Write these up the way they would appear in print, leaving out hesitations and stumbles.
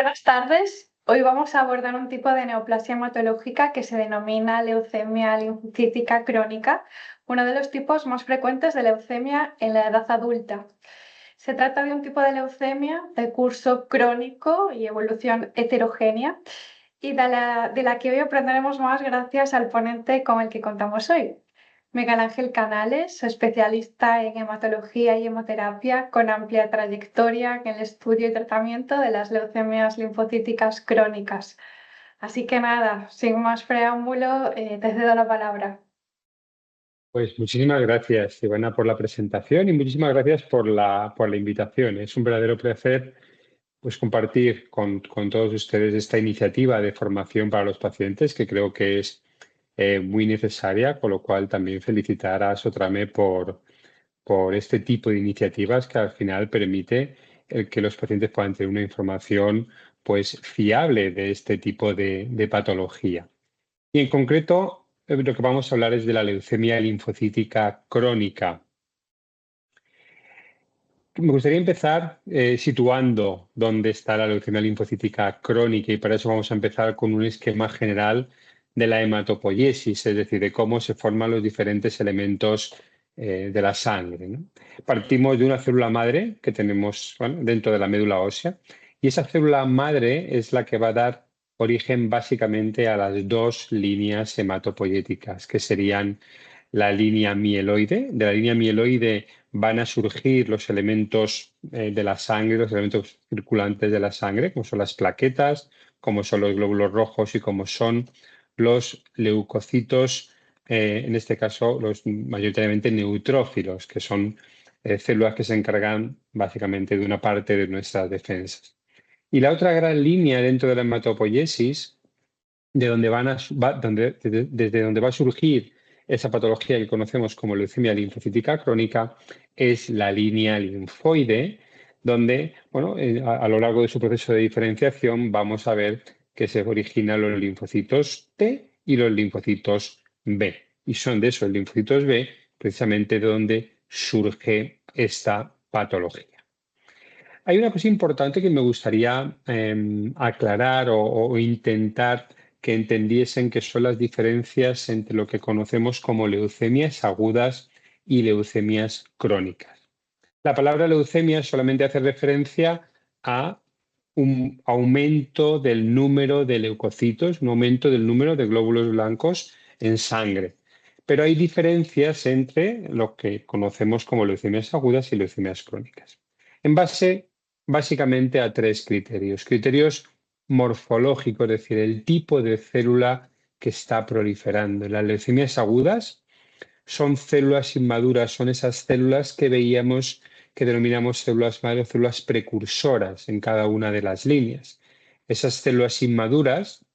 Buenas tardes. Hoy vamos a abordar un tipo de neoplasia hematológica que se denomina leucemia linfocítica crónica, uno de los tipos más frecuentes de leucemia en la edad adulta. Se trata de un tipo de leucemia de curso crónico y evolución heterogénea y de la que hoy aprenderemos más gracias al ponente con el que contamos hoy. Miguel Ángel Canales, especialista en hematología y hemoterapia con amplia trayectoria en el estudio y tratamiento de las leucemias linfocíticas crónicas. Así que nada, sin más preámbulo, te cedo la palabra. Pues muchísimas gracias, Ivana, por la presentación y muchísimas gracias por la invitación. Es un verdadero placer pues, compartir con todos ustedes esta iniciativa de formación para los pacientes que creo que es muy necesaria, con lo cual también felicitar a Sotrame por este tipo de iniciativas que al final permite el que los pacientes puedan tener una información pues, fiable de este tipo de patología. Y en concreto, lo que vamos a hablar es de la leucemia linfocítica crónica. Me gustaría empezar situando dónde está la leucemia linfocítica crónica y para eso vamos a empezar con un esquema general de la hematopoiesis, es decir, de cómo se forman los diferentes elementos de la sangre, ¿no? Partimos de una célula madre que tenemos, bueno, dentro de la médula ósea y esa célula madre es la que va a dar origen básicamente a las dos líneas hematopoyéticas, que serían la línea mieloide. De la línea mieloide van a surgir los elementos de la sangre, los elementos circulantes de la sangre, como son las plaquetas, como son los glóbulos rojos y como son los leucocitos, en este caso los mayoritariamente neutrófilos, que son células que se encargan básicamente de una parte de nuestras defensas. Y la otra gran línea dentro de la hematopoiesis, de donde desde donde va a surgir esa patología que conocemos como leucemia linfocítica crónica, es la línea linfoide, donde, bueno, a lo largo de su proceso de diferenciación vamos a ver que se originan los linfocitos T y los linfocitos B. Y son de esos linfocitos B precisamente de donde surge esta patología. Hay una cosa importante que me gustaría aclarar o intentar que entendiesen que son las diferencias entre lo que conocemos como leucemias agudas y leucemias crónicas. La palabra leucemia solamente hace referencia a un aumento del número de leucocitos, un aumento del número de glóbulos blancos en sangre. Pero hay diferencias entre lo que conocemos como leucemias agudas y leucemias crónicas. En base básicamente a tres criterios. Criterios morfológicos, es decir, el tipo de célula que está proliferando. Las leucemias agudas son células inmaduras, son esas células que veíamos que denominamos células madre o células precursoras en cada una de las líneas. Esas células inmaduras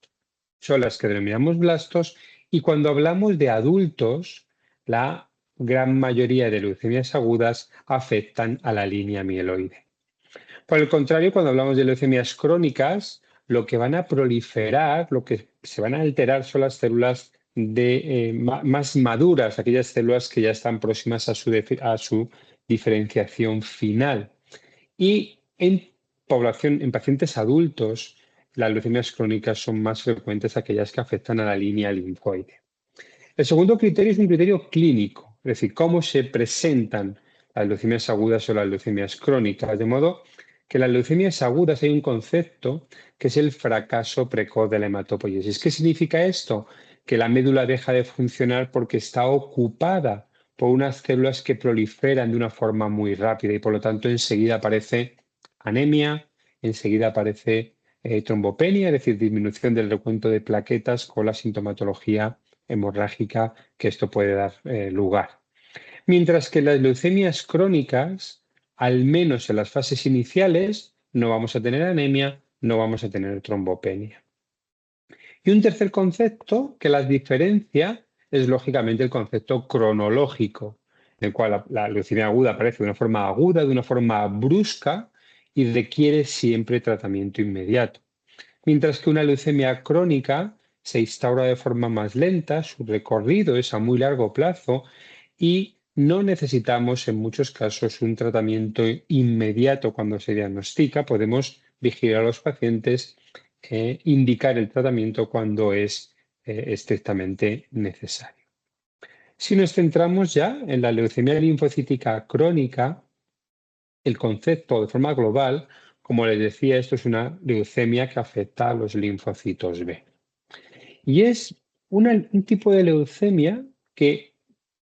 son las que denominamos blastos y cuando hablamos de adultos, la gran mayoría de leucemias agudas afectan a la línea mieloide. Por el contrario, cuando hablamos de leucemias crónicas, lo que van a proliferar, lo que se van a alterar son las células más maduras, aquellas células que ya están próximas a su diferenciación final. Y en pacientes adultos, las leucemias crónicas son más frecuentes aquellas que afectan a la línea linfoide. El segundo criterio es un criterio clínico, es decir, cómo se presentan las leucemias agudas o las leucemias crónicas, de modo que en las leucemias agudas hay un concepto que es el fracaso precoz de la hematopoiesis. ¿Qué significa esto? Que la médula deja de funcionar porque está ocupada por unas células que proliferan de una forma muy rápida y por lo tanto enseguida aparece anemia, enseguida aparece trombopenia, es decir, disminución del recuento de plaquetas con la sintomatología hemorrágica que esto puede dar lugar. Mientras que las leucemias crónicas, al menos en las fases iniciales, no vamos a tener anemia, no vamos a tener trombopenia. Y un tercer concepto que las diferencia es lógicamente el concepto cronológico, en el cual la leucemia aguda aparece de una forma aguda, de una forma brusca y requiere siempre tratamiento inmediato. Mientras que una leucemia crónica se instaura de forma más lenta, su recorrido es a muy largo plazo y no necesitamos en muchos casos un tratamiento inmediato cuando se diagnostica. Podemos vigilar a los pacientes, indicar el tratamiento cuando es estrictamente necesario. Si nos centramos ya en la leucemia linfocítica crónica, el concepto de forma global, como les decía, esto es una leucemia que afecta a los linfocitos B. Y es un tipo de leucemia que,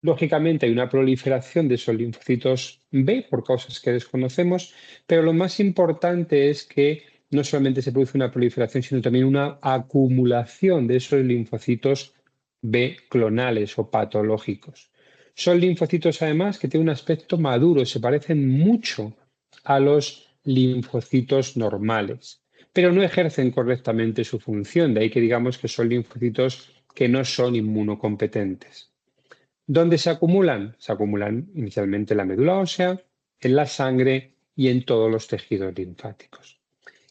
lógicamente, hay una proliferación de esos linfocitos B por causas que desconocemos, pero lo más importante es que no solamente se produce una proliferación, sino también una acumulación de esos linfocitos B clonales o patológicos. Son linfocitos, además, que tienen un aspecto maduro, se parecen mucho a los linfocitos normales, pero no ejercen correctamente su función, de ahí que digamos que son linfocitos que no son inmunocompetentes. ¿Dónde se acumulan? Se acumulan inicialmente en la médula ósea, en la sangre y en todos los tejidos linfáticos.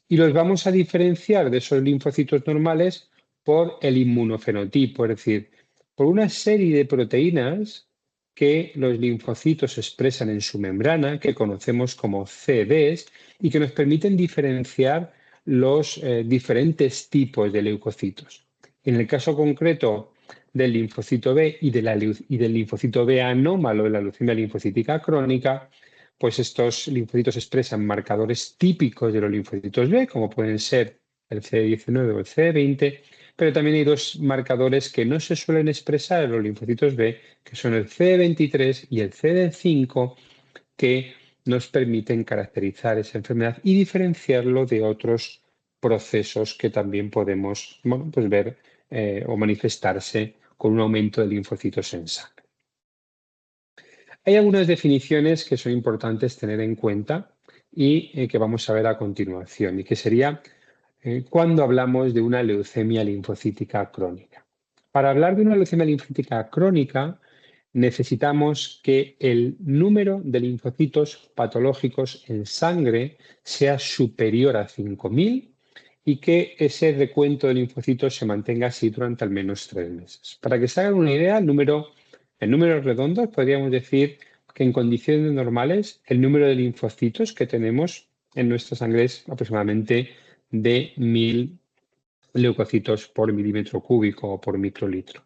Y los vamos a diferenciar de esos linfocitos normales por el inmunofenotipo, es decir, por una serie de proteínas que los linfocitos expresan en su membrana, que conocemos como CDs, y que nos permiten diferenciar los diferentes tipos de leucocitos. En el caso concreto del linfocito B y del linfocito B anómalo de la leucemia linfocítica crónica, pues estos linfocitos expresan marcadores típicos de los linfocitos B, como pueden ser el CD19 o el CD20, pero también hay dos marcadores que no se suelen expresar en los linfocitos B, que son el CD23 y el CD5, que nos permiten caracterizar esa enfermedad y diferenciarlo de otros procesos que también podemos pues ver o manifestarse con un aumento de linfocitos en sangre. Hay algunas definiciones que son importantes tener en cuenta y que vamos a ver a continuación, y que sería cuando hablamos de una leucemia linfocítica crónica. Para hablar de una leucemia linfocítica crónica, necesitamos que el número de linfocitos patológicos en sangre sea superior a 5.000 y que ese recuento de linfocitos se mantenga así durante al menos 3 meses. Para que se hagan una idea, en números redondos podríamos decir que en condiciones normales el número de linfocitos que tenemos en nuestra sangre es aproximadamente de 1.000 leucocitos por milímetro cúbico o por microlitro.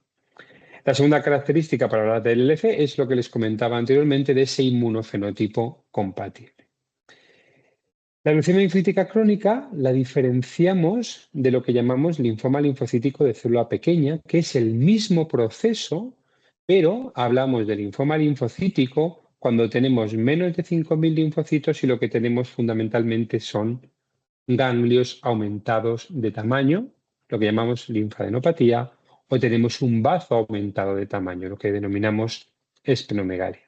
La segunda característica para hablar del LF es lo que les comentaba anteriormente de ese inmunofenotipo compatible. La leucemia linfocítica crónica la diferenciamos de lo que llamamos linfoma linfocítico de célula pequeña, que es el mismo proceso, pero hablamos de linfoma linfocítico cuando tenemos menos de 5.000 linfocitos y lo que tenemos fundamentalmente son ganglios aumentados de tamaño, lo que llamamos linfadenopatía, o tenemos un bazo aumentado de tamaño, lo que denominamos esplenomegalia.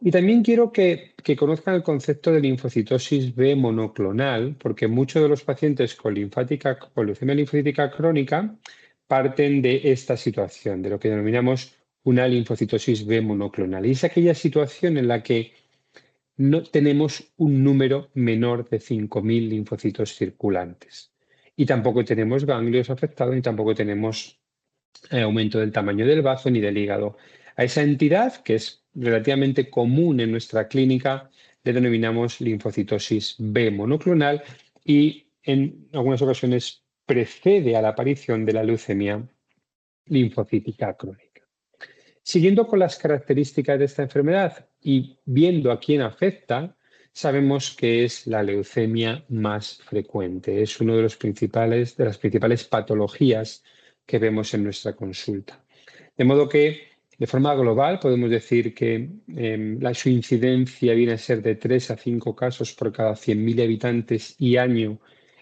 Y también quiero que conozcan el concepto de linfocitosis B monoclonal, porque muchos de los pacientes con leucemia linfocítica crónica parten de esta situación, de lo que denominamos una linfocitosis B monoclonal. Y es aquella situación en la que no tenemos un número menor de 5.000 linfocitos circulantes. Y tampoco tenemos ganglios afectados, ni tampoco tenemos aumento del tamaño del bazo ni del hígado. A esa entidad, que es relativamente común en nuestra clínica, le denominamos linfocitosis B monoclonal y en algunas ocasiones precede a la aparición de la leucemia linfocítica crónica. Siguiendo con las características de esta enfermedad y viendo a quién afecta, sabemos que es la leucemia más frecuente. Es una de las principales patologías que vemos en nuestra consulta. De modo que, de forma global, podemos decir que su incidencia viene a ser de 3 a 5 casos por cada 100.000 habitantes y año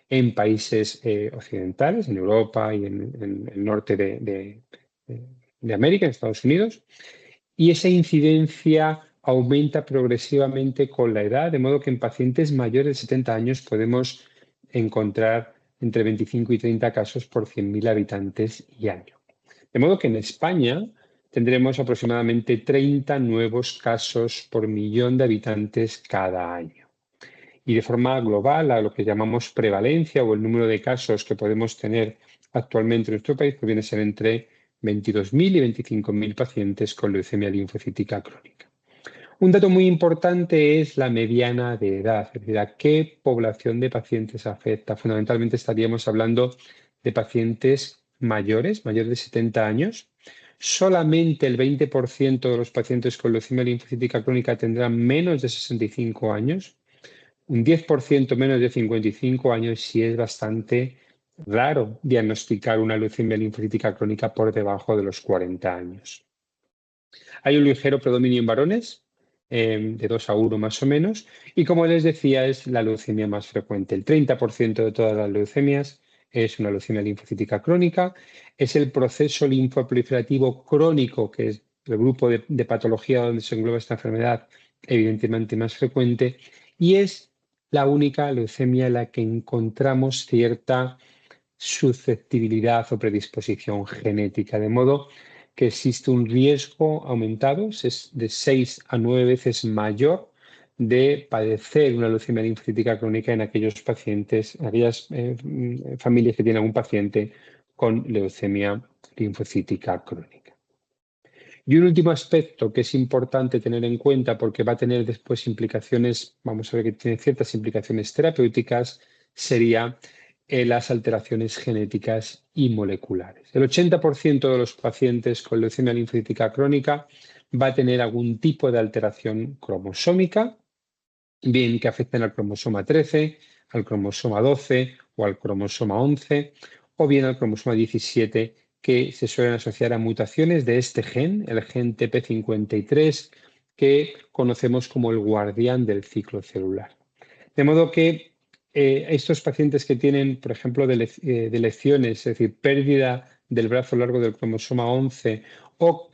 en países occidentales, en Europa y en el norte de América, en Estados Unidos, y esa incidencia aumenta progresivamente con la edad, de modo que en pacientes mayores de 70 años podemos encontrar entre 25 y 30 casos por 100.000 habitantes y año. De modo que en España tendremos aproximadamente 30 nuevos casos por millón de habitantes cada año. Y de forma global, a lo que llamamos prevalencia o el número de casos que podemos tener actualmente en nuestro país, pues viene a ser entre 22.000 y 25.000 pacientes con leucemia linfocítica crónica. Un dato muy importante es la mediana de edad, es decir, a qué población de pacientes afecta. Fundamentalmente estaríamos hablando de pacientes mayores, mayores de 70 años. Solamente el 20% de los pacientes con leucemia linfocítica crónica tendrán menos de 65 años. Un 10% menos de 55 años, sí es bastante raro diagnosticar una leucemia linfocítica crónica por debajo de los 40 años. Hay un ligero predominio en varones, de 2-1 más o menos, y como les decía, es la leucemia más frecuente. El 30% de todas las leucemias es una leucemia linfocítica crónica, es el proceso linfoproliferativo crónico, que es el grupo de patología donde se engloba esta enfermedad, evidentemente más frecuente, y es la única leucemia en la que encontramos cierta susceptibilidad o predisposición genética, de modo que existe un riesgo aumentado, es de 6 a 9 veces mayor de padecer una leucemia linfocítica crónica en aquellos pacientes, en aquellas familias que tienen un paciente con leucemia linfocítica crónica. Y un último aspecto que es importante tener en cuenta porque va a tener después implicaciones, vamos a ver que tiene ciertas implicaciones terapéuticas, sería las alteraciones genéticas y moleculares. El 80% de los pacientes con leucemia linfocítica crónica va a tener algún tipo de alteración cromosómica, bien que afecten al cromosoma 13, al cromosoma 12 o al cromosoma 11, o bien al cromosoma 17, que se suelen asociar a mutaciones de este gen, el gen TP53, que conocemos como el guardián del ciclo celular. De modo que estos pacientes que tienen, por ejemplo, lesiones, es decir, pérdida del brazo largo del cromosoma 11, o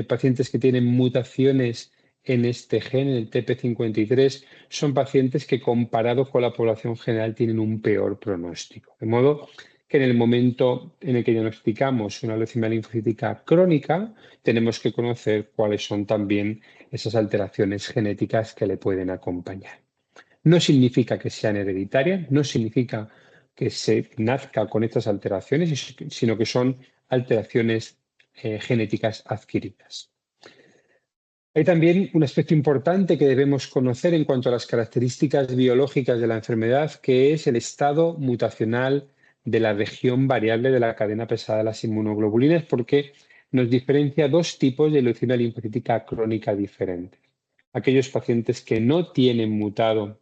pacientes que tienen mutaciones en este gen, en el TP53, son pacientes que comparado con la población general tienen un peor pronóstico. De modo que en el momento en el que diagnosticamos una leucemia linfocítica crónica, tenemos que conocer cuáles son también esas alteraciones genéticas que le pueden acompañar. No significa que sean hereditarias, no significa que se nazca con estas alteraciones, sino que son alteraciones genéticas adquiridas. Hay también un aspecto importante que debemos conocer en cuanto a las características biológicas de la enfermedad, que es el estado mutacional de la región variable de la cadena pesada de las inmunoglobulinas, porque nos diferencia dos tipos de leucemia linfocítica crónica diferentes. Aquellos pacientes que no tienen mutado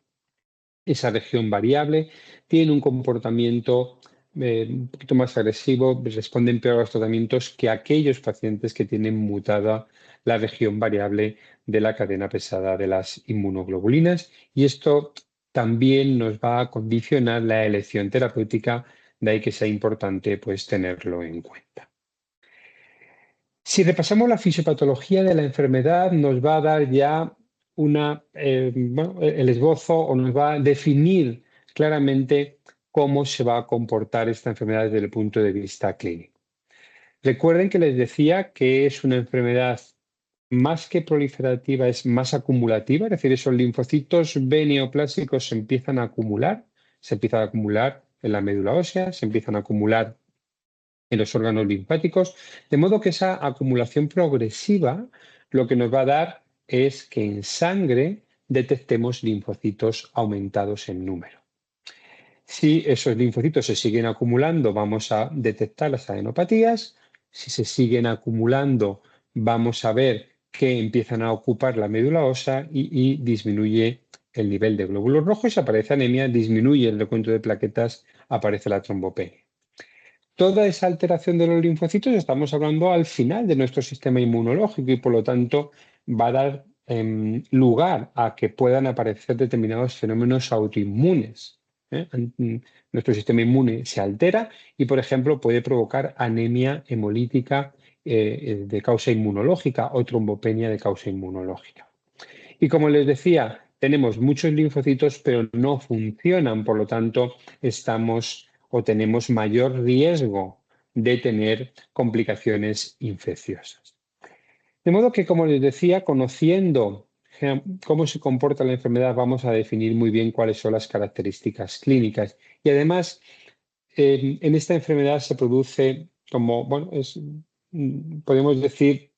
esa región variable, tienen un comportamiento un poquito más agresivo, responden peor a los tratamientos que aquellos pacientes que tienen mutada la región variable de la cadena pesada de las inmunoglobulinas, y esto también nos va a condicionar la elección terapéutica, de ahí que sea importante pues tenerlo en cuenta. Si repasamos la fisiopatología de la enfermedad, nos va a dar ya el esbozo, o nos va a definir claramente cómo se va a comportar esta enfermedad desde el punto de vista clínico. Recuerden que les decía que es una enfermedad más que proliferativa, es más acumulativa, es decir, esos linfocitos B neoplásicos se empiezan a acumular en la médula ósea, se empiezan a acumular en los órganos linfáticos, de modo que esa acumulación progresiva lo que nos va a dar es que en sangre detectemos linfocitos aumentados en número. Si esos linfocitos se siguen acumulando, vamos a detectar las adenopatías. Si se siguen acumulando, vamos a ver que empiezan a ocupar la médula ósea y disminuye el nivel de glóbulos rojos, aparece anemia, disminuye el recuento de plaquetas, aparece la trombopenia. Toda esa alteración de los linfocitos estamos hablando al final de nuestro sistema inmunológico y por lo tanto va a dar lugar a que puedan aparecer determinados fenómenos autoinmunes. Nuestro sistema inmune se altera y, por ejemplo, puede provocar anemia hemolítica de causa inmunológica o trombopenia de causa inmunológica. Y como les decía, tenemos muchos linfocitos, pero no funcionan, por lo tanto, tenemos mayor riesgo de tener complicaciones infecciosas. De modo que, como les decía, conociendo cómo se comporta la enfermedad, vamos a definir muy bien cuáles son las características clínicas. Y además, en esta enfermedad se produce podemos decir,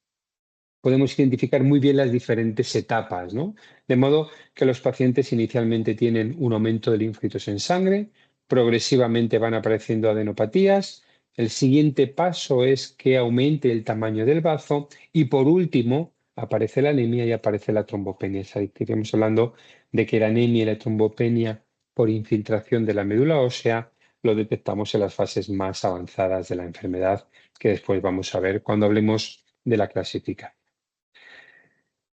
podemos identificar muy bien las diferentes etapas, ¿no? De modo que los pacientes inicialmente tienen un aumento de linfocitos en sangre, progresivamente van apareciendo adenopatías, el siguiente paso es que aumente el tamaño del bazo y por último aparece la anemia y aparece la trombopenia. Estaríamos hablando de que la anemia y la trombopenia por infiltración de la médula ósea lo detectamos en las fases más avanzadas de la enfermedad, que después vamos a ver cuando hablemos de la clasificación.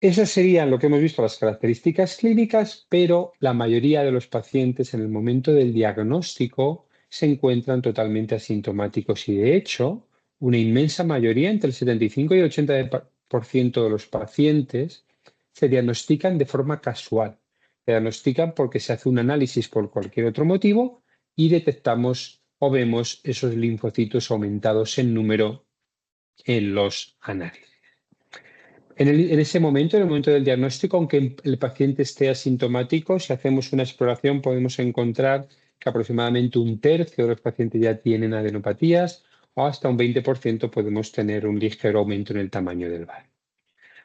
Esas serían lo que hemos visto, las características clínicas, pero la mayoría de los pacientes en el momento del diagnóstico se encuentran totalmente asintomáticos y de hecho, una inmensa mayoría, entre el 75 y el 80% de los pacientes, se diagnostican de forma casual. Se diagnostican porque se hace un análisis por cualquier otro motivo y detectamos o vemos esos linfocitos aumentados en número en los análisis. En ese momento, en el momento del diagnóstico, aunque el paciente esté asintomático, si hacemos una exploración podemos encontrar que aproximadamente un tercio de los pacientes ya tienen adenopatías o hasta un 20% podemos tener un ligero aumento en el tamaño del bazo.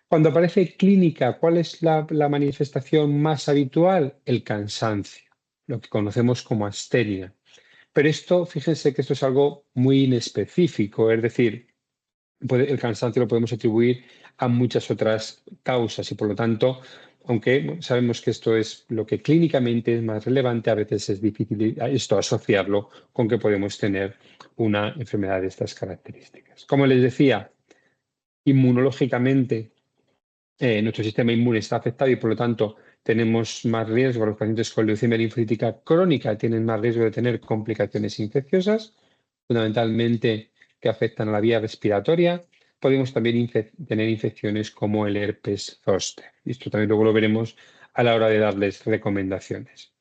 Cuando aparece clínica, ¿cuál es la manifestación más habitual? El cansancio, lo que conocemos como astenia. Pero esto, fíjense que esto es algo muy inespecífico, es decir, el cansancio lo podemos atribuir a muchas otras causas y por lo tanto, aunque sabemos que esto es lo que clínicamente es más relevante, a veces es difícil esto asociarlo con que podemos tener una enfermedad de estas características. Como les decía, inmunológicamente nuestro sistema inmune está afectado y por lo tanto tenemos más riesgo, los pacientes con leucemia linfocítica crónica tienen más riesgo de tener complicaciones infecciosas, fundamentalmente que afectan a la vía respiratoria. Podemos también tener infecciones como el herpes zóster. Y esto también luego lo veremos a la hora de darles recomendaciones.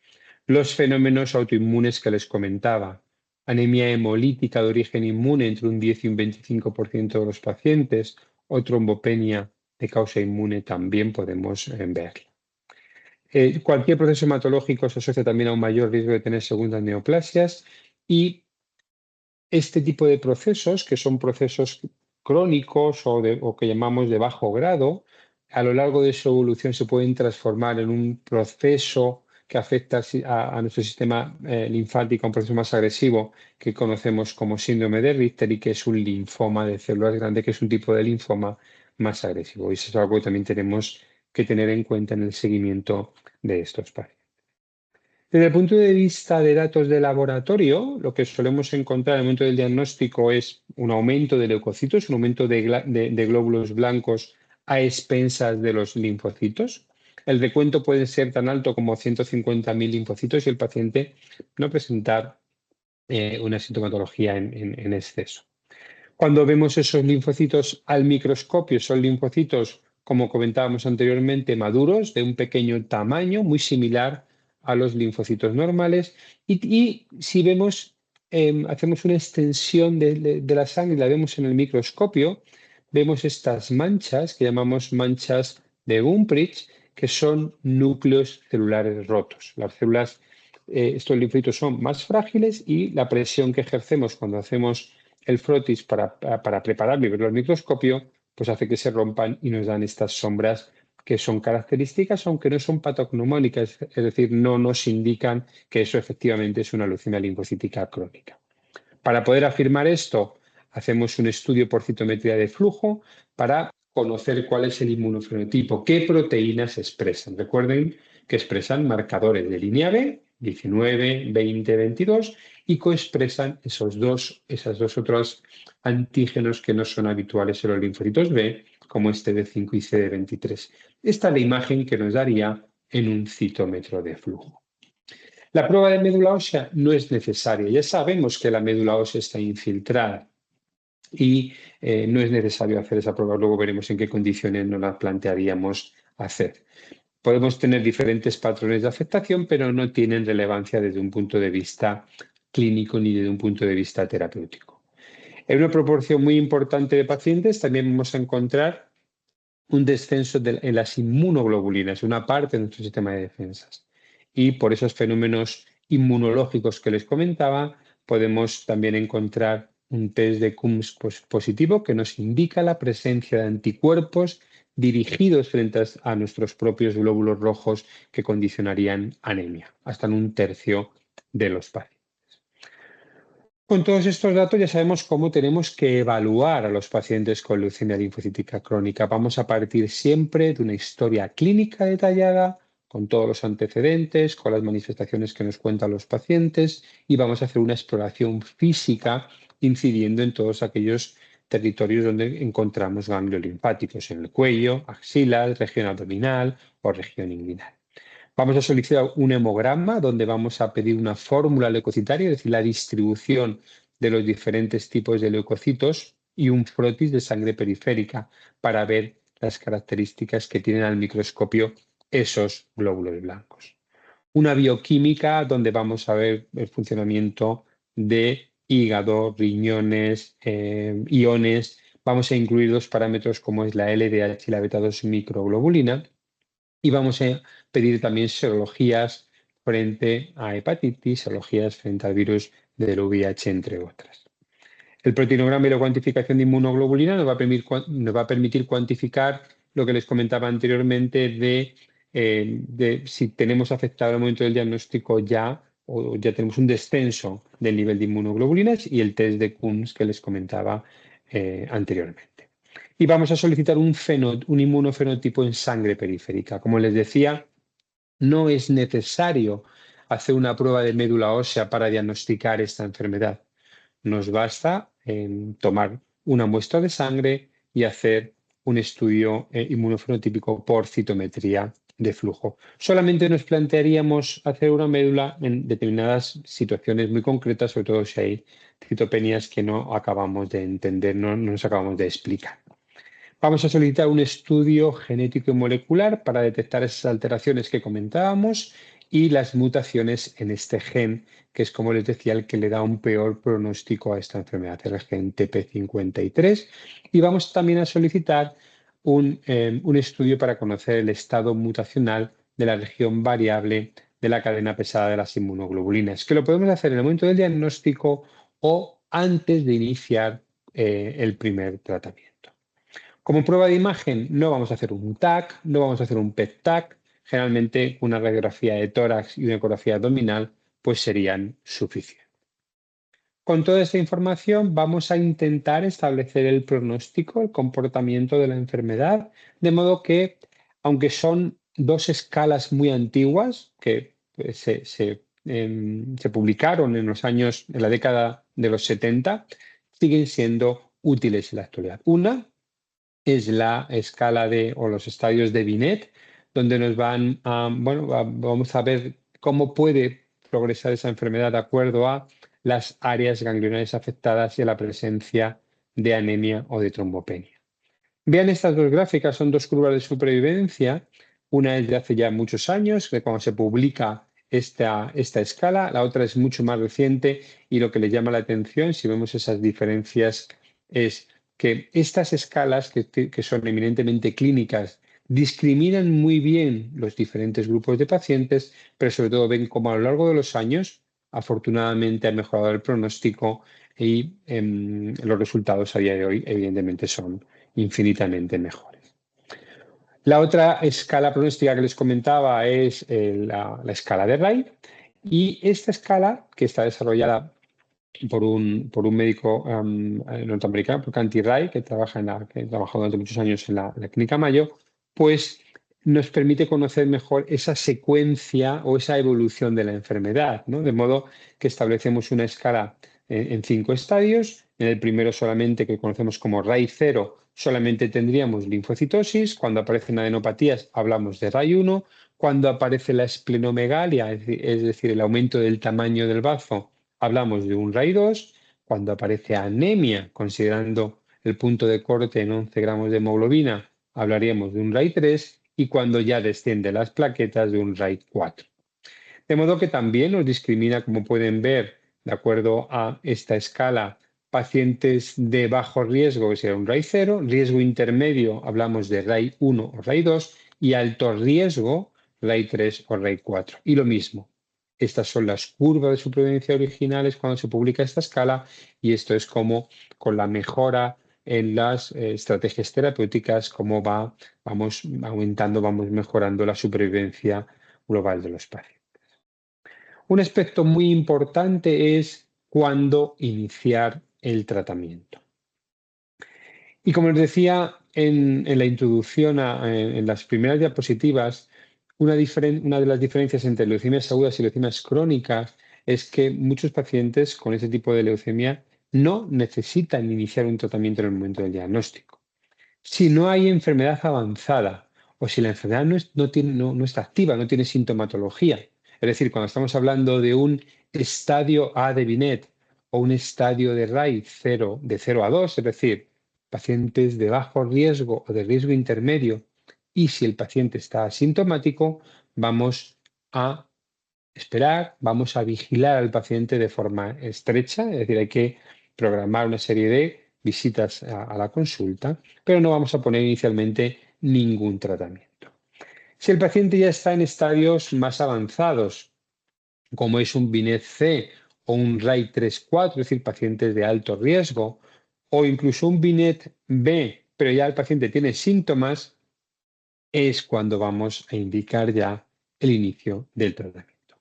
Los fenómenos autoinmunes que les comentaba, anemia hemolítica de origen inmune entre un 10 y un 25% de los pacientes, o trombopenia de causa inmune también podemos ver. Cualquier proceso hematológico se asocia también a un mayor riesgo de tener segundas neoplasias y este tipo de procesos, que son procesos crónicos o que llamamos de bajo grado, a lo largo de su evolución se pueden transformar en un proceso que afecta a nuestro sistema linfático, un proceso más agresivo que conocemos como síndrome de Richter y que es un linfoma de células grandes, que es un tipo de linfoma más agresivo. Y eso es algo que también tenemos que tener en cuenta en el seguimiento de estos pacientes. Desde el punto de vista de datos de laboratorio, lo que solemos encontrar en el momento del diagnóstico es un aumento de leucocitos, un aumento de glóbulos blancos a expensas de los linfocitos. El recuento puede ser tan alto como 150.000 linfocitos y el paciente no presentar una sintomatología en exceso. Cuando vemos esos linfocitos al microscopio, son linfocitos, como comentábamos anteriormente, maduros, de un pequeño tamaño, muy similar a los linfocitos normales. Y si vemos, hacemos una extensión de la sangre y la vemos en el microscopio, vemos estas manchas que llamamos manchas de Gumprich, que son núcleos celulares rotos. Las células, estos linfocitos son más frágiles y la presión que ejercemos cuando hacemos el frotis para prepararlo y verlo al microscopio, pues hace que se rompan y nos dan estas sombras que son características, aunque no son patognomónicas, es decir, no nos indican que eso efectivamente es una leucemia linfocítica crónica. Para poder afirmar esto, hacemos un estudio por citometría de flujo para conocer cuál es el inmunofenotipo, qué proteínas expresan. Recuerden que expresan marcadores de línea B, 19, 20, 22, y coexpresan esos dos otros antígenos que no son habituales en los linfocitos B, como este D5 y CD23. Esta es la imagen que nos daría en un citómetro de flujo. La prueba de médula ósea no es necesaria. Ya sabemos que la médula ósea está infiltrada y no es necesario hacer esa prueba. Luego veremos en qué condiciones nos la plantearíamos hacer. Podemos tener diferentes patrones de afectación, pero no tienen relevancia desde un punto de vista clínico ni desde un punto de vista terapéutico. En una proporción muy importante de pacientes también vamos a encontrar un descenso en las inmunoglobulinas, una parte de nuestro sistema de defensas. Y por esos fenómenos inmunológicos que les comentaba, podemos también encontrar un test de Coombs positivo que nos indica la presencia de anticuerpos dirigidos frente a nuestros propios glóbulos rojos que condicionarían anemia, hasta en un tercio de los pacientes. Con todos estos datos ya sabemos cómo tenemos que evaluar a los pacientes con leucemia linfocítica crónica. Vamos a partir siempre de una historia clínica detallada, con todos los antecedentes, con las manifestaciones que nos cuentan los pacientes, y vamos a hacer una exploración física incidiendo en todos aquellos territorios donde encontramos ganglios linfáticos, en el cuello, axilas, región abdominal o región inguinal. Vamos a solicitar un hemograma donde vamos a pedir una fórmula leucocitaria, es decir, la distribución de los diferentes tipos de leucocitos, y un frotis de sangre periférica para ver las características que tienen al microscopio esos glóbulos blancos. Una bioquímica donde vamos a ver el funcionamiento de hígado, riñones, iones. Vamos a incluir dos parámetros como es la LDH y la beta-2 microglobulina. Y vamos a pedir también serologías frente a hepatitis, serologías frente al virus del VIH, entre otras. El proteinograma y la cuantificación de inmunoglobulina nos va a permitir cuantificar lo que les comentaba anteriormente de si tenemos afectado al momento del diagnóstico ya o ya tenemos un descenso del nivel de inmunoglobulinas, y el test de Kunz que les comentaba anteriormente. Y vamos a solicitar un inmunofenotipo en sangre periférica. Como les decía, no es necesario hacer una prueba de médula ósea para diagnosticar esta enfermedad. Nos basta tomar una muestra de sangre y hacer un estudio inmunofenotípico por citometría de flujo. Solamente nos plantearíamos hacer una médula en determinadas situaciones muy concretas, sobre todo si hay citopenias que no acabamos de entender, no nos acabamos de explicar. Vamos a solicitar un estudio genético y molecular para detectar esas alteraciones que comentábamos y las mutaciones en este gen, que es, como les decía, el que le da un peor pronóstico a esta enfermedad, el gen TP53. Y vamos también a solicitar un estudio para conocer el estado mutacional de la región variable de la cadena pesada de las inmunoglobulinas, que lo podemos hacer en el momento del diagnóstico o antes de iniciar el primer tratamiento. Como prueba de imagen no vamos a hacer un TAC, no vamos a hacer un PET-TAC. Generalmente una radiografía de tórax y una ecografía abdominal pues serían suficientes. Con toda esta información vamos a intentar establecer el pronóstico, el comportamiento de la enfermedad, de modo que, aunque son dos escalas muy antiguas que se publicaron en la década de los 70, siguen siendo útiles en la actualidad. Una es la escala o los estadios de Binet, donde vamos a ver cómo puede progresar esa enfermedad de acuerdo a las áreas ganglionares afectadas y a la presencia de anemia o de trombopenia. Vean estas dos gráficas, son dos curvas de supervivencia. Una es de hace ya muchos años, de cuando se publica esta escala. La otra es mucho más reciente, y lo que le llama la atención, si vemos esas diferencias, es que estas escalas, que son eminentemente clínicas, discriminan muy bien los diferentes grupos de pacientes, pero sobre todo ven cómo a lo largo de los años, afortunadamente, ha mejorado el pronóstico, y los resultados a día de hoy evidentemente son infinitamente mejores. La otra escala pronóstica que les comentaba es la escala de Ray, y esta escala, que está desarrollada por un médico norteamericano, por Canty Ray, que trabajó durante muchos años en la Clínica Mayo, pues nos permite conocer mejor esa secuencia o esa evolución de la enfermedad, ¿no? De modo que establecemos una escala en 5 estadios. En el primero, solamente, que conocemos como Ray 0, solamente tendríamos linfocitosis. Cuando aparecen adenopatías hablamos de Ray 1. Cuando aparece la esplenomegalia, es decir, el aumento del tamaño del bazo, hablamos de un Ray 2. Cuando aparece anemia, considerando el punto de corte en 11 gramos de hemoglobina, hablaríamos de un Ray 3. Y cuando ya descienden las plaquetas, de un Ray 4. De modo que también nos discrimina, como pueden ver, de acuerdo a esta escala, pacientes de bajo riesgo, que sería un Ray 0, riesgo intermedio, hablamos de Ray 1 o Ray 2, y alto riesgo, Ray 3 o Ray 4. Y lo mismo, estas son las curvas de supervivencia originales cuando se publica esta escala, y esto es como, con la mejora en las estrategias terapéuticas, cómo vamos aumentando, vamos mejorando la supervivencia global de los pacientes. Un aspecto muy importante es cuándo iniciar el tratamiento. Y como les decía en la introducción, en las primeras diapositivas, una de las diferencias entre leucemias agudas y leucemias crónicas es que muchos pacientes con ese tipo de leucemia no necesitan iniciar un tratamiento en el momento del diagnóstico. Si no hay enfermedad avanzada o si la enfermedad no está activa, no tiene sintomatología, es decir, cuando estamos hablando de un estadio A de Binet o un estadio de RAID de 0 a 2, es decir, pacientes de bajo riesgo o de riesgo intermedio, y si el paciente está asintomático, vamos a esperar, vamos a vigilar al paciente de forma estrecha, es decir, hay que programar una serie de visitas a la consulta, pero no vamos a poner inicialmente ningún tratamiento. Si el paciente ya está en estadios más avanzados, como es un Binet C o un RAI 3-4, es decir, pacientes de alto riesgo, o incluso un Binet B, pero ya el paciente tiene síntomas, es cuando vamos a indicar ya el inicio del tratamiento.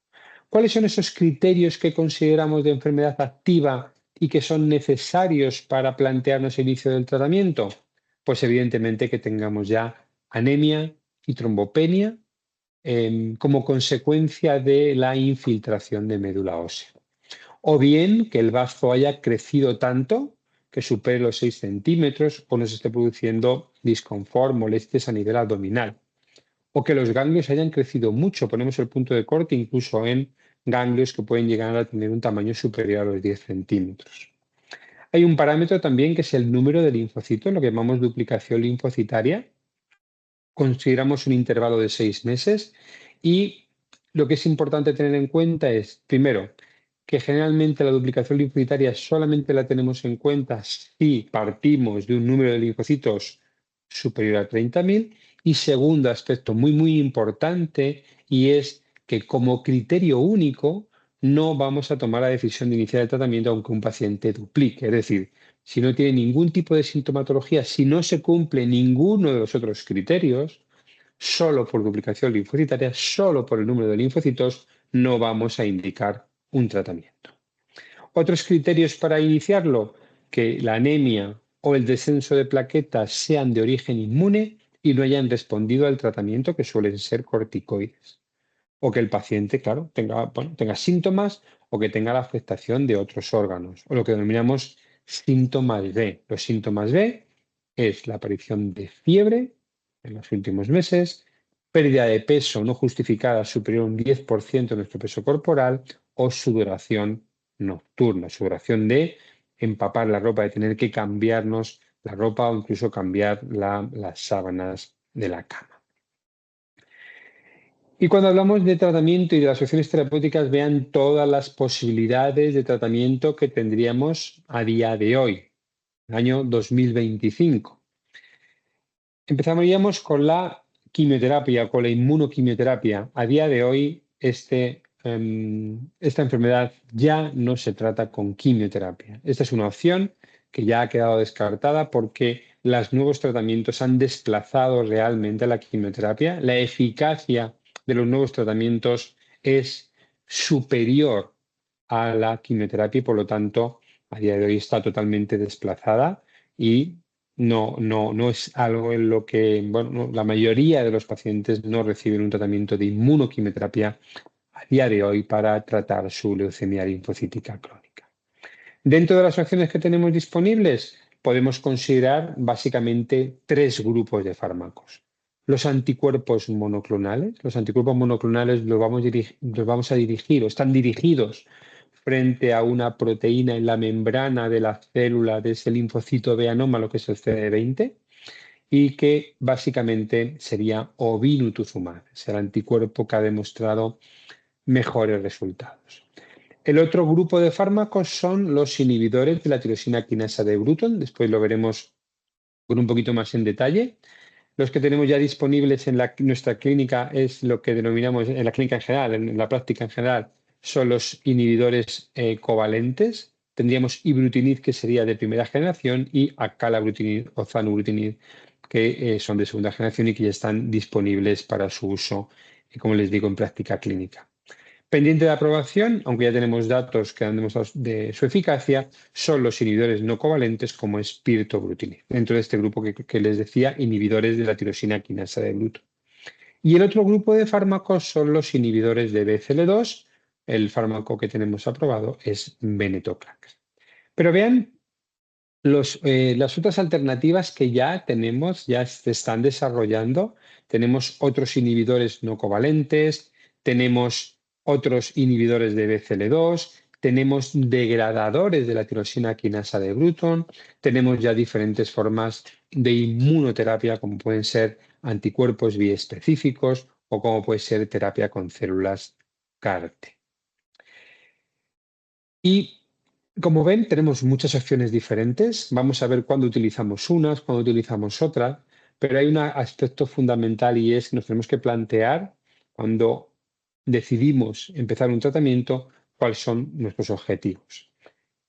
¿Cuáles son esos criterios que consideramos de enfermedad activa y que son necesarios para plantearnos el inicio del tratamiento? Pues evidentemente que tengamos ya anemia y trombopenia como consecuencia de la infiltración de médula ósea. O bien que el bazo haya crecido tanto que supere los 6 centímetros o nos esté produciendo disconfort, molestias a nivel abdominal. O que los ganglios hayan crecido mucho. Ponemos el punto de corte incluso en ganglios que pueden llegar a tener un tamaño superior a los 10 centímetros. Hay un parámetro también que es el número de linfocitos, lo que llamamos duplicación linfocitaria. Consideramos un intervalo de 6 meses y lo que es importante tener en cuenta es, primero, que generalmente la duplicación linfocitaria solamente la tenemos en cuenta si partimos de un número de linfocitos superior a 30.000. Y segundo aspecto muy importante, y es que como criterio único no vamos a tomar la decisión de iniciar el tratamiento aunque un paciente duplique. Es decir, si no tiene ningún tipo de sintomatología, si no se cumple ninguno de los otros criterios, solo por duplicación linfocitaria, solo por el número de linfocitos, no vamos a indicar un tratamiento. Otros criterios para iniciarlo, que la anemia o el descenso de plaquetas sean de origen inmune y no hayan respondido al tratamiento, que suelen ser corticoides. O que el paciente, claro, tenga síntomas o que tenga la afectación de otros órganos, o lo que denominamos síntomas B. Los síntomas B es la aparición de fiebre en los últimos meses, pérdida de peso no justificada superior a un 10% de nuestro peso corporal o sudoración nocturna, sudoración de empapar la ropa, de tener que cambiarnos la ropa o incluso cambiar las sábanas de la cama. Y cuando hablamos de tratamiento y de las opciones terapéuticas, vean todas las posibilidades de tratamiento que tendríamos a día de hoy, año 2025. Empezaríamos con la quimioterapia, con la inmunoquimioterapia. A día de hoy, esta enfermedad ya no se trata con quimioterapia. Esta es una opción que ya ha quedado descartada porque los nuevos tratamientos han desplazado realmente a la quimioterapia. La eficacia de los nuevos tratamientos es superior a la quimioterapia y, por lo tanto, a día de hoy está totalmente desplazada y no es algo en lo que la mayoría de los pacientes no reciben un tratamiento de inmunoquimioterapia a día de hoy para tratar su leucemia linfocítica crónica. Dentro de las opciones que tenemos disponibles, podemos considerar básicamente 3 grupos de fármacos. Los anticuerpos monoclonales. Los anticuerpos monoclonales los vamos a dirigir o están dirigidos frente a una proteína en la membrana de la célula de ese linfocito B anómalo, que es el CD20, y que básicamente sería obinutuzumab, es el anticuerpo que ha demostrado mejores resultados. El otro grupo de fármacos son los inhibidores de la tirosina quinasa de Bruton, después lo veremos con un poquito más en detalle. Los que tenemos ya disponibles en nuestra clínica es lo que denominamos en la clínica en general, en la práctica en general, son los inhibidores covalentes tendríamos ibrutinib, que sería de primera generación, y acalabrutinib o zanubrutinib, que son de segunda generación y que ya están disponibles para su uso, como les digo, en práctica clínica. Pendiente de aprobación, aunque ya tenemos datos que han demostrado de su eficacia, son los inhibidores no covalentes como es pirtobrutinib, dentro de este grupo que les decía, inhibidores de la tirosina quinasa de Bruton. Y el otro grupo de fármacos son los inhibidores de BCL2. El fármaco que tenemos aprobado es venetoclax. Pero vean las otras alternativas que ya tenemos, ya se están desarrollando. Tenemos otros inhibidores no covalentes, tenemos otros inhibidores de BCL2, tenemos degradadores de la tirosina quinasa de Bruton, tenemos ya diferentes formas de inmunoterapia, como pueden ser anticuerpos biespecíficos o como puede ser terapia con células CAR-T. Y como ven, tenemos muchas opciones diferentes. Vamos a ver cuándo utilizamos unas, cuándo utilizamos otras, pero hay un aspecto fundamental y es que nos tenemos que plantear cuando decidimos empezar un tratamiento cuáles son nuestros objetivos.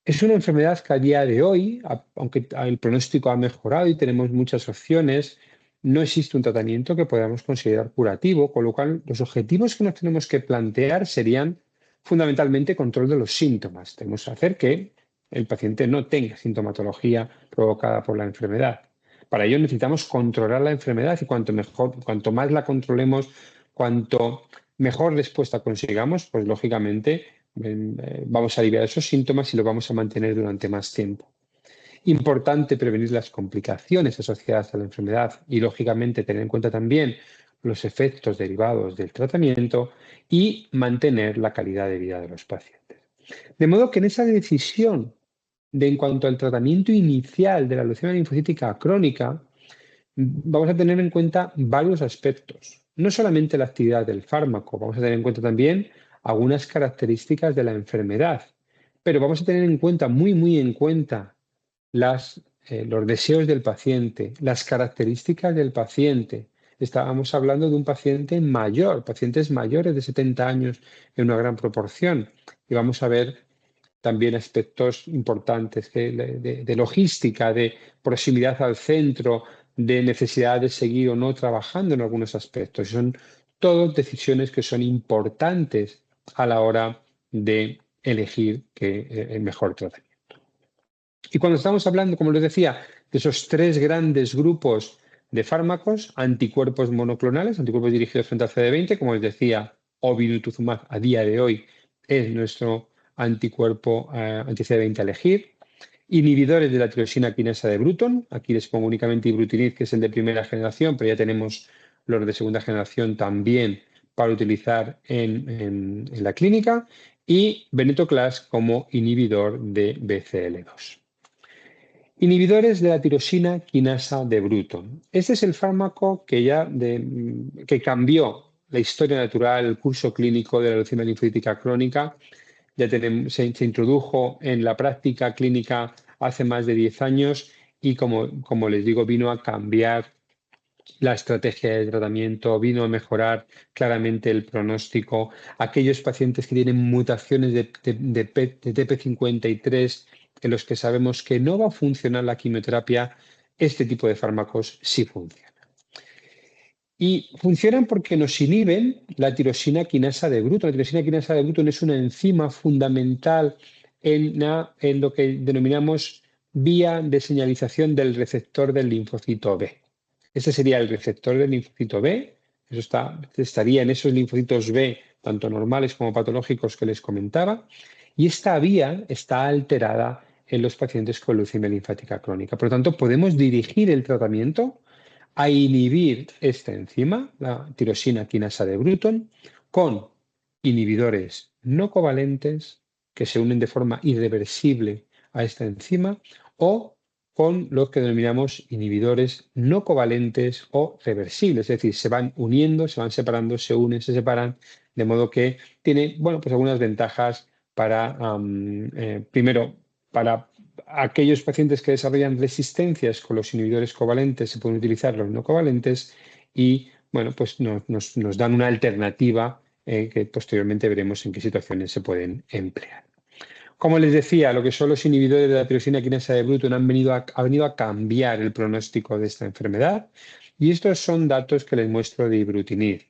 Es una enfermedad que a día de hoy, aunque el pronóstico ha mejorado y tenemos muchas opciones, no existe un tratamiento que podamos considerar curativo, con lo cual los objetivos que nos tenemos que plantear serían fundamentalmente control de los síntomas. Tenemos que hacer que el paciente no tenga sintomatología provocada por la enfermedad. Para ello necesitamos controlar la enfermedad y cuanto más la controlemos, cuanto mejor respuesta consigamos, pues lógicamente vamos a aliviar esos síntomas y lo vamos a mantener durante más tiempo. Importante prevenir las complicaciones asociadas a la enfermedad y, lógicamente, tener en cuenta también los efectos derivados del tratamiento y mantener la calidad de vida de los pacientes. De modo que en esa decisión en cuanto al tratamiento inicial de la leucemia linfocítica crónica, vamos a tener en cuenta varios aspectos. No solamente la actividad del fármaco, vamos a tener en cuenta también algunas características de la enfermedad, pero vamos a tener en cuenta, muy en cuenta, los deseos del paciente, las características del paciente. Estábamos hablando de un paciente mayor, pacientes mayores de 70 años en una gran proporción. Y vamos a ver también aspectos importantes de logística, de proximidad al centro, de necesidad de seguir o no trabajando en algunos aspectos. Son todas decisiones que son importantes a la hora de elegir el mejor tratamiento. Y cuando estamos hablando, como les decía, de esos tres grandes grupos de fármacos, anticuerpos monoclonales, anticuerpos dirigidos frente al CD20, como les decía, obinutuzumab a día de hoy es nuestro anticuerpo anti-CD20 a elegir. Inhibidores de la tirosina quinasa de Bruton, aquí les pongo únicamente ibrutinib, que es el de primera generación, pero ya tenemos los de segunda generación también para utilizar en la clínica, y venetoclax como inhibidor de BCL2. Inhibidores de la tirosina quinasa de Bruton. Este es el fármaco que cambió la historia natural, el curso clínico de la leucemia linfocítica crónica. Ya se introdujo en la práctica clínica hace más de 10 años y, como les digo, vino a cambiar la estrategia de tratamiento, vino a mejorar claramente el pronóstico. Aquellos pacientes que tienen mutaciones de TP53 en los que sabemos que no va a funcionar la quimioterapia, este tipo de fármacos sí funcionan. Y funcionan porque nos inhiben la tirosina quinasa de Bruton. La tirosina quinasa de Bruton es una enzima fundamental en lo que denominamos vía de señalización del receptor del linfocito B. Este sería el receptor del linfocito B. Eso estaría en esos linfocitos B, tanto normales como patológicos que les comentaba. Y esta vía está alterada en los pacientes con leucemia linfática crónica. Por lo tanto, podemos dirigir el tratamiento a inhibir esta enzima, la tirosina quinasa de Bruton, con inhibidores no covalentes que se unen de forma irreversible a esta enzima, o con lo que denominamos inhibidores no covalentes o reversibles, es decir, se van uniendo, se van separando, se unen, se separan, de modo que tiene, pues algunas ventajas para, primero, para aquellos pacientes que desarrollan resistencias con los inhibidores covalentes, se pueden utilizar los no covalentes y, pues nos dan una alternativa que posteriormente veremos en qué situaciones se pueden emplear. Como les decía, lo que son los inhibidores de la tirosina quinasa de Bruton ha venido a cambiar el pronóstico de esta enfermedad, y estos son datos que les muestro de ibrutinib,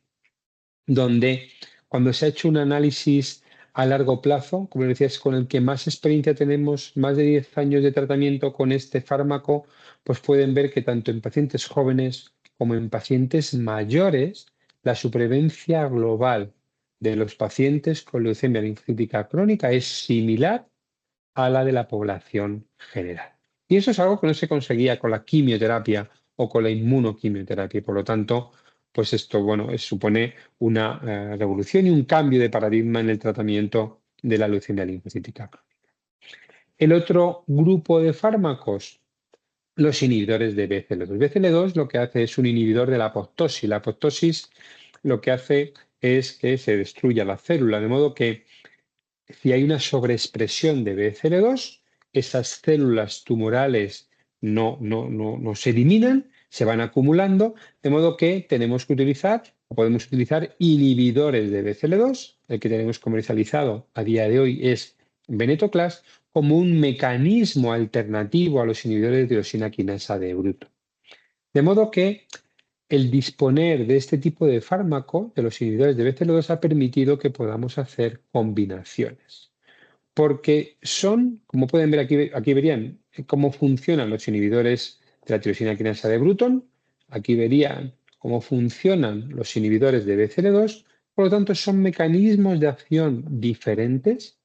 donde cuando se ha hecho un análisis a largo plazo, como les decía, es con el que más experiencia tenemos, más de 10 años de tratamiento con este fármaco, pues pueden ver que tanto en pacientes jóvenes como en pacientes mayores, la supervivencia global de los pacientes con leucemia linfocítica crónica es similar a la de la población general. Y eso es algo que no se conseguía con la quimioterapia o con la inmunoquimioterapia. Por lo tanto, pues esto, bueno, supone una revolución y un cambio de paradigma en el tratamiento de la leucemia linfocítica crónica. El otro grupo de fármacos, los inhibidores de BCL2. BCL2 lo que hace es un inhibidor de la apoptosis. La apoptosis lo que hace es que se destruya la célula, de modo que si hay una sobreexpresión de BCL2, esas células tumorales no se eliminan, se van acumulando, de modo que tenemos que utilizar, o podemos utilizar inhibidores de BCL2, el que tenemos comercializado a día de hoy es venetoclax, como un mecanismo alternativo a los inhibidores de tirosina quinasa de Bruton. De modo que el disponer de este tipo de fármaco, de los inhibidores de BCL2, ha permitido que podamos hacer combinaciones. Porque son, como pueden ver aquí verían cómo funcionan los inhibidores de la tirosina quinasa de Bruton, aquí verían cómo funcionan los inhibidores de BCL2, por lo tanto son mecanismos de acción diferentes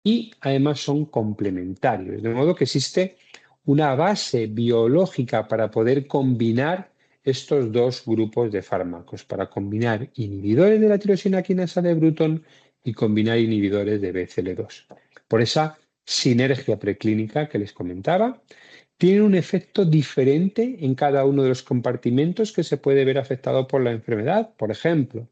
y además son complementarios, de modo que existe una base biológica para poder combinar estos dos grupos de fármacos, para combinar inhibidores de la tirosina quinasa de Bruton y combinar inhibidores de BCL2. Por esa sinergia preclínica que les comentaba, tiene un efecto diferente en cada uno de los compartimentos que se puede ver afectado por la enfermedad. Por ejemplo,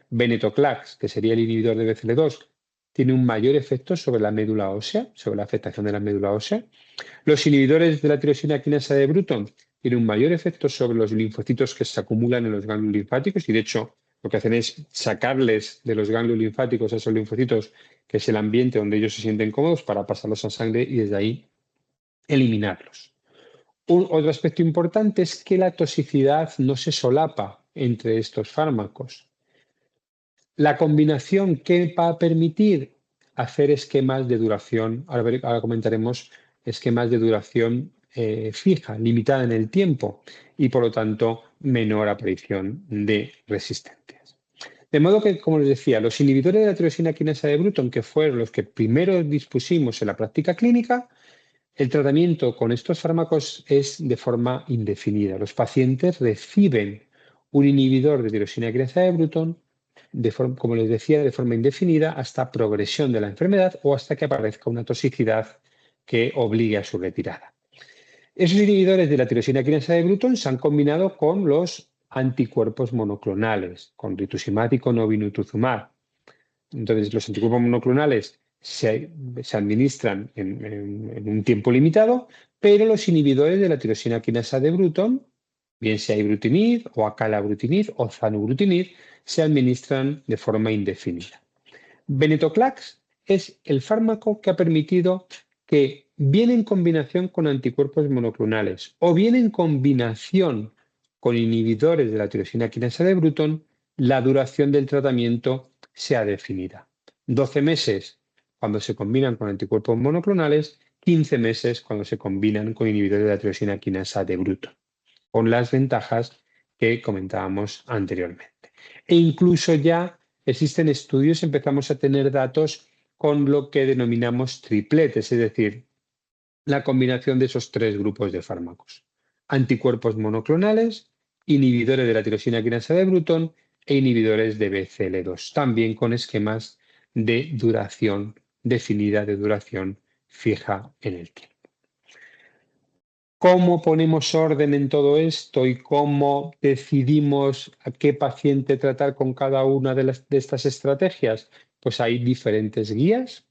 venetoclax, que sería el inhibidor de BCL2, tiene un mayor efecto sobre la médula ósea, sobre la afectación de la médula ósea. Los inhibidores de la tirosina quinasa de Bruton tienen un mayor efecto sobre los linfocitos que se acumulan en los ganglios linfáticos y, de hecho, lo que hacen es sacarles de los ganglios linfáticos a esos linfocitos, que es el ambiente donde ellos se sienten cómodos, para pasarlos a sangre y desde ahí eliminarlos. Otro aspecto importante es que la toxicidad no se solapa entre estos fármacos. La combinación que va a permitir hacer esquemas de duración, ahora comentaremos esquemas de duración fija, limitada en el tiempo y por lo tanto menor aparición de resistencias. De modo que, como les decía, los inhibidores de la tirosina quinasa de Bruton, que fueron los que primero dispusimos en la práctica clínica, el tratamiento con estos fármacos es de forma indefinida. Los pacientes reciben un inhibidor de tirosina quinasa de Bruton, como les decía, de forma indefinida hasta progresión de la enfermedad o hasta que aparezca una toxicidad que obligue a su retirada. Esos inhibidores de la tirosina quinasa de Bruton se han combinado con los anticuerpos monoclonales, con rituximab y con obinutuzumab. Entonces, los anticuerpos monoclonales se administran en un tiempo limitado, pero los inhibidores de la tirosina quinasa de Bruton, bien sea ibrutinib o acalabrutinib o zanubrutinib, se administran de forma indefinida. Venetoclax es el fármaco que ha permitido que, bien en combinación con anticuerpos monoclonales o bien en combinación con inhibidores de la tirosina quinasa de Bruton, la duración del tratamiento sea definida. 12 meses cuando se combinan con anticuerpos monoclonales, 15 meses cuando se combinan con inhibidores de la tirosina quinasa de Bruton, con las ventajas que comentábamos anteriormente. E incluso ya existen estudios, empezamos a tener datos con lo que denominamos tripletes, es decir, la combinación de esos tres grupos de fármacos: anticuerpos monoclonales, inhibidores de la tirosina quinasa de Bruton e inhibidores de BCL2, también con esquemas de duración definida, de duración fija en el tiempo. ¿Cómo ponemos orden en todo esto y cómo decidimos a qué paciente tratar con cada una de estas estrategias? Pues hay diferentes guías.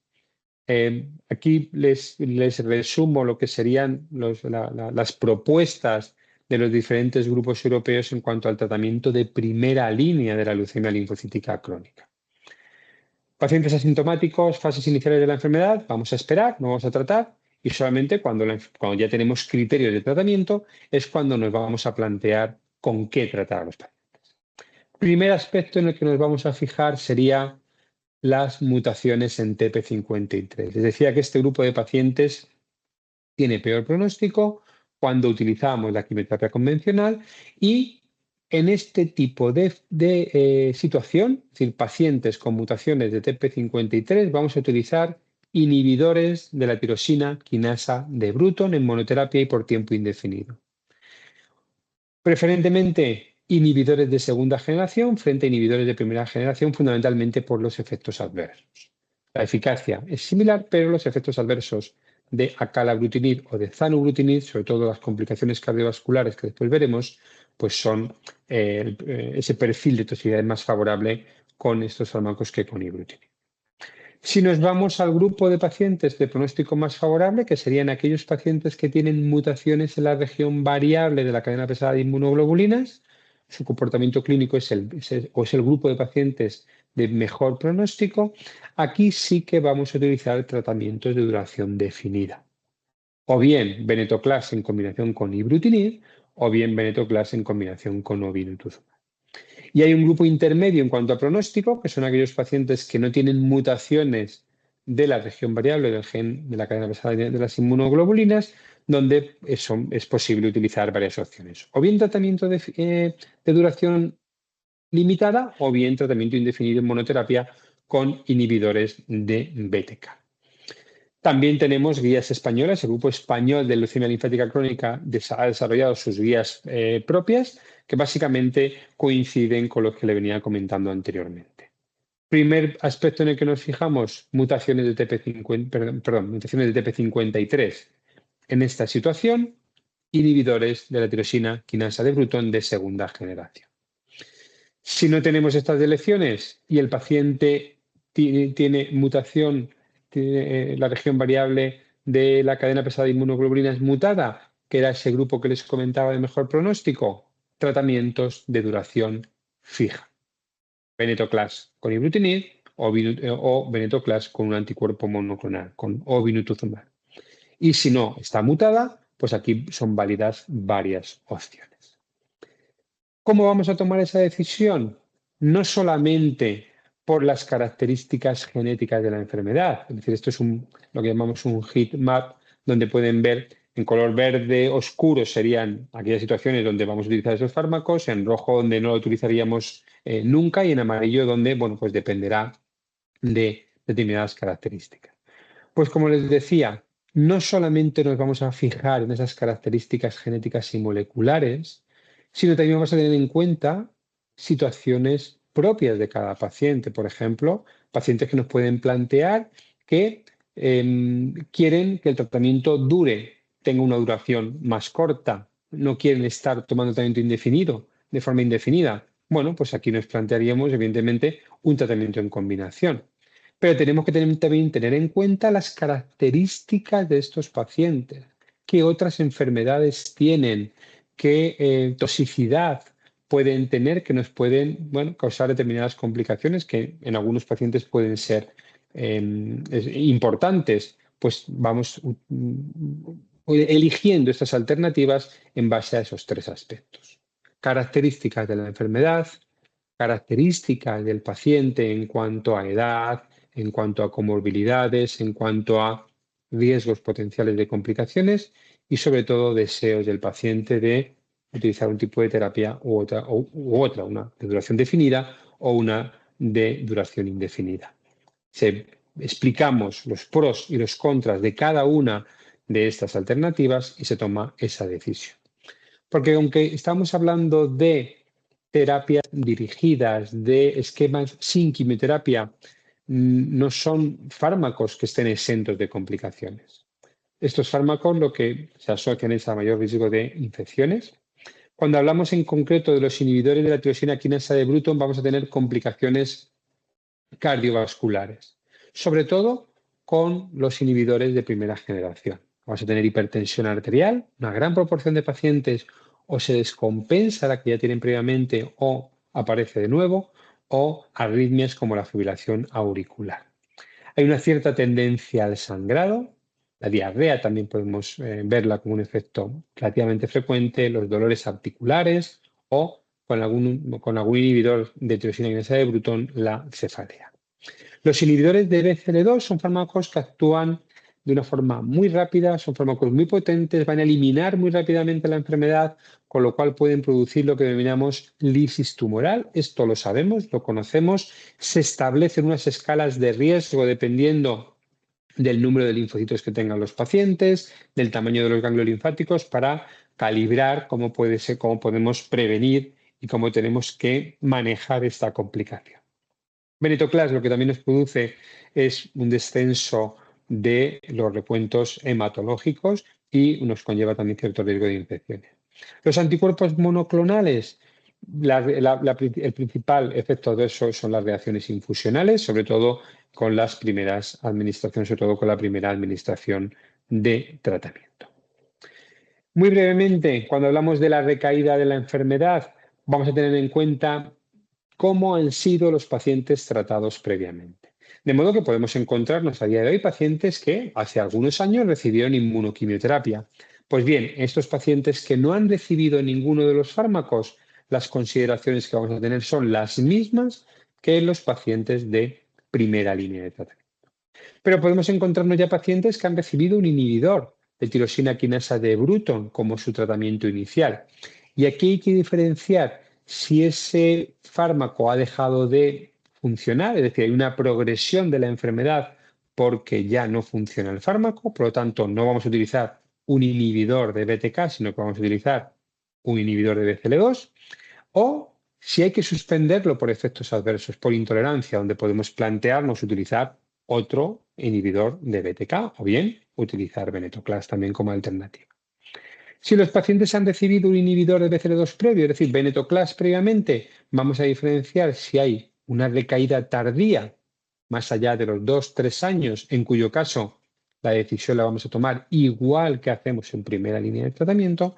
Aquí les resumo lo que serían las propuestas de los diferentes grupos europeos en cuanto al tratamiento de primera línea de la leucemia linfocítica crónica. Pacientes asintomáticos, fases iniciales de la enfermedad, vamos a esperar, no vamos a tratar y solamente cuando ya tenemos criterios de tratamiento es cuando nos vamos a plantear con qué tratar a los pacientes. Primer aspecto en el que nos vamos a fijar sería las mutaciones en TP53. Les decía que este grupo de pacientes tiene peor pronóstico cuando utilizamos la quimioterapia convencional y en este tipo de situación, es decir, pacientes con mutaciones de TP53, vamos a utilizar inhibidores de la tirosina quinasa de Bruton en monoterapia y por tiempo indefinido. Preferentemente inhibidores de segunda generación frente a inhibidores de primera generación, fundamentalmente por los efectos adversos. La eficacia es similar, pero los efectos adversos de acalabrutinib o de zanubrutinib, sobre todo las complicaciones cardiovasculares que después veremos, pues son ese perfil de toxicidad más favorable con estos fármacos que con ibrutinib. Si nos vamos al grupo de pacientes de pronóstico más favorable, que serían aquellos pacientes que tienen mutaciones en la región variable de la cadena pesada de inmunoglobulinas, su comportamiento clínico es el grupo de pacientes de mejor pronóstico, aquí sí que vamos a utilizar tratamientos de duración definida. O bien venetoclax en combinación con ibrutinib, o bien venetoclax en combinación con obinutuzumab. Y hay un grupo intermedio en cuanto a pronóstico, que son aquellos pacientes que no tienen mutaciones de la región variable del gen de la cadena pesada de las inmunoglobulinas, donde es posible utilizar varias opciones. O bien tratamiento de duración limitada o bien tratamiento indefinido en monoterapia con inhibidores de BTK. También tenemos guías españolas. El grupo español de leucemia linfática crónica ha desarrollado sus guías propias que básicamente coinciden con los que le venía comentando anteriormente. Primer aspecto en el que nos fijamos, mutaciones de TP53. En esta situación, inhibidores de la tirosina quinasa de Bruton de segunda generación. Si no tenemos estas elecciones y el paciente tiene mutación, tiene la región variable de la cadena pesada de inmunoglobulinas mutada, que era ese grupo que les comentaba de mejor pronóstico, tratamientos de duración fija. Venetoclax con ibrutinib o venetoclax con un anticuerpo monoclonal, con obinutuzumab. Y si no está mutada, pues aquí son válidas varias opciones. ¿Cómo vamos a tomar esa decisión? No solamente por las características genéticas de la enfermedad, es decir, esto es lo que llamamos un heat map, donde pueden ver en color verde oscuro serían aquellas situaciones donde vamos a utilizar esos fármacos, en rojo donde no lo utilizaríamos nunca y en amarillo donde, bueno, pues dependerá de determinadas características. Pues como les decía, no solamente nos vamos a fijar en esas características genéticas y moleculares, sino también vamos a tener en cuenta situaciones propias de cada paciente. Por ejemplo, pacientes que nos pueden plantear que quieren que el tratamiento tenga una duración más corta, no quieren estar tomando tratamiento indefinido, de forma indefinida. Bueno, pues aquí nos plantearíamos, evidentemente, un tratamiento en combinación. Pero tenemos que también tener en cuenta las características de estos pacientes, qué otras enfermedades tienen, qué toxicidad pueden tener que nos pueden, bueno, causar determinadas complicaciones que en algunos pacientes pueden ser importantes. Pues vamos eligiendo estas alternativas en base a esos tres aspectos. Características de la enfermedad, características del paciente en cuanto a edad, en cuanto a comorbilidades, en cuanto a riesgos potenciales de complicaciones y sobre todo deseos del paciente de utilizar un tipo de terapia u otra, una de duración definida o una de duración indefinida. Explicamos los pros y los contras de cada una de estas alternativas y se toma esa decisión. Porque aunque estamos hablando de terapias dirigidas, de esquemas sin quimioterapia, no son fármacos que estén exentos de complicaciones. Estos fármacos lo que se asocian es a mayor riesgo de infecciones. Cuando hablamos en concreto de los inhibidores de la tirosina quinasa de Bruton, vamos a tener complicaciones cardiovasculares, sobre todo con los inhibidores de primera generación. Vamos a tener hipertensión arterial, una gran proporción de pacientes o se descompensa la que ya tienen previamente o aparece de nuevo, o arritmias como la fibrilación auricular. Hay una cierta tendencia al sangrado. La diarrea también podemos verla como un efecto relativamente frecuente, los dolores articulares o con algún inhibidor de tirosina kinasa de Bruton, la cefalea. Los inhibidores de BCL2 son fármacos que actúan de una forma muy rápida, son fármacos muy potentes, van a eliminar muy rápidamente la enfermedad, con lo cual pueden producir lo que denominamos lisis tumoral. Esto lo sabemos, lo conocemos, se establecen unas escalas de riesgo dependiendo del número de linfocitos que tengan los pacientes, del tamaño de los ganglios linfáticos, para calibrar cómo podemos prevenir y cómo tenemos que manejar esta complicación. Venetoclax lo que también nos produce es un descenso de los recuentos hematológicos y nos conlleva también cierto riesgo de infecciones. Los anticuerpos monoclonales, el principal efecto de eso son las reacciones infusionales, sobre todo con las primeras administraciones, sobre todo con la primera administración de tratamiento. Muy brevemente, cuando hablamos de la recaída de la enfermedad, vamos a tener en cuenta cómo han sido los pacientes tratados previamente. De modo que podemos encontrarnos a día de hoy pacientes que hace algunos años recibieron inmunoquimioterapia. Pues bien, estos pacientes que no han recibido ninguno de los fármacos, las consideraciones que vamos a tener son las mismas que los pacientes de primera línea de tratamiento. Pero podemos encontrarnos ya pacientes que han recibido un inhibidor de tirosina kinasa de Bruton como su tratamiento inicial. Y aquí hay que diferenciar si ese fármaco ha dejado de funcionar, es decir, hay una progresión de la enfermedad porque ya no funciona el fármaco, por lo tanto no vamos a utilizar un inhibidor de BTK, sino que vamos a utilizar un inhibidor de BCL2, o si hay que suspenderlo por efectos adversos, por intolerancia, donde podemos plantearnos utilizar otro inhibidor de BTK o bien utilizar venetoclax también como alternativa. Si los pacientes han recibido un inhibidor de BCL2 previo, es decir, venetoclax previamente, vamos a diferenciar si hay una recaída tardía, más allá de los 2-3 años, en cuyo caso la decisión la vamos a tomar igual que hacemos en primera línea de tratamiento,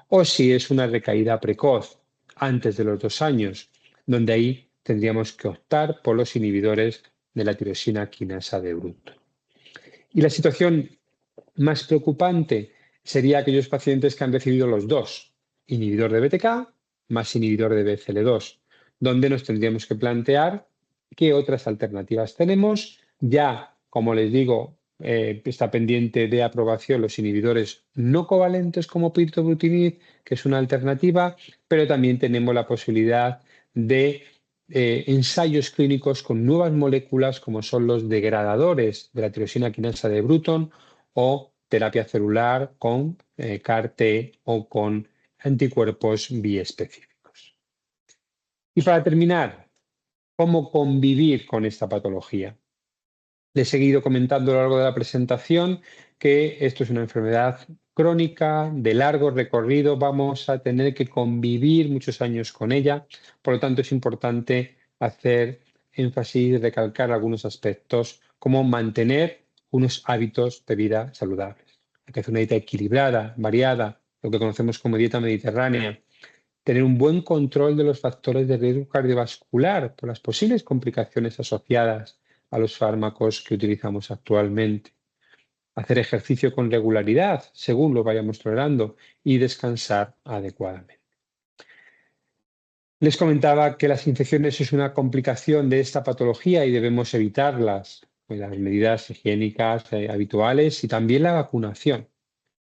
o si es una recaída precoz, antes de los 2 años, donde ahí tendríamos que optar por los inhibidores de la tirosina kinasa de Bruton. Y la situación más preocupante sería aquellos pacientes que han recibido los dos, inhibidor de BTK más inhibidor de BCL2, donde nos tendríamos que plantear qué otras alternativas tenemos. Ya, como les digo, está pendiente de aprobación los inhibidores no covalentes como pirtobrutinib, que es una alternativa, pero también tenemos la posibilidad de ensayos clínicos con nuevas moléculas como son los degradadores de la tirosina kinasa de Bruton o terapia celular con CAR-T o con anticuerpos biespecíficos. Y para terminar, ¿cómo convivir con esta patología? Les he seguido comentando a lo largo de la presentación que esto es una enfermedad crónica, de largo recorrido, vamos a tener que convivir muchos años con ella, por lo tanto es importante hacer énfasis y recalcar algunos aspectos, como mantener unos hábitos de vida saludables. Hay que hacer una dieta equilibrada, variada, lo que conocemos como dieta mediterránea, tener un buen control de los factores de riesgo cardiovascular por las posibles complicaciones asociadas a los fármacos que utilizamos actualmente, hacer ejercicio con regularidad según lo vayamos tolerando y descansar adecuadamente. Les comentaba que las infecciones es una complicación de esta patología y debemos evitarlas con las medidas higiénicas habituales y también la vacunación.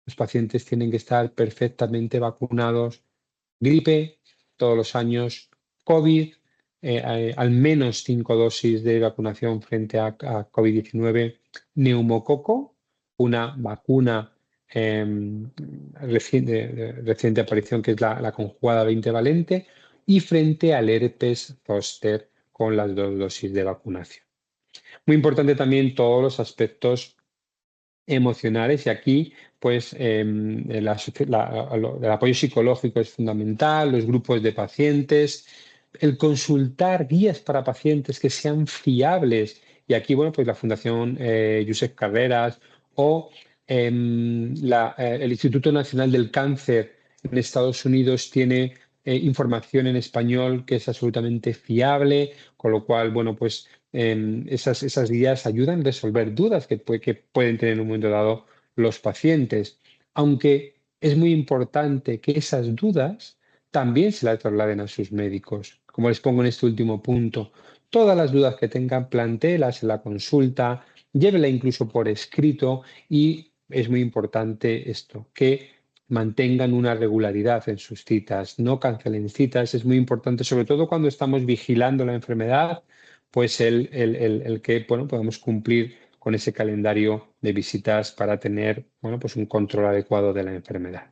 Los pacientes tienen que estar perfectamente vacunados. Gripe, todos los años, COVID, al menos 5 dosis de vacunación frente a COVID-19, neumococo, una vacuna reciente aparición que es la conjugada 20 valente, y frente al herpes zóster con las 2 dosis de vacunación. Muy importante también todos los aspectos emocionales y aquí pues el apoyo psicológico es fundamental, los grupos de pacientes, el consultar guías para pacientes que sean fiables y aquí bueno pues la Fundación Josep Carreras o el Instituto Nacional del Cáncer en Estados Unidos tiene información en español que es absolutamente fiable, con lo cual, bueno, pues esas guías ayudan a resolver dudas que pueden tener en un momento dado los pacientes, aunque es muy importante que esas dudas también se las trasladen a sus médicos. Como les pongo en este último punto, todas las dudas que tengan, plantéelas en la consulta, llévela incluso por escrito y es muy importante esto, que mantengan una regularidad en sus citas, no cancelen citas. Es muy importante, sobre todo cuando estamos vigilando la enfermedad, pues el que bueno, podamos cumplir con ese calendario de visitas para tener bueno, pues un control adecuado de la enfermedad.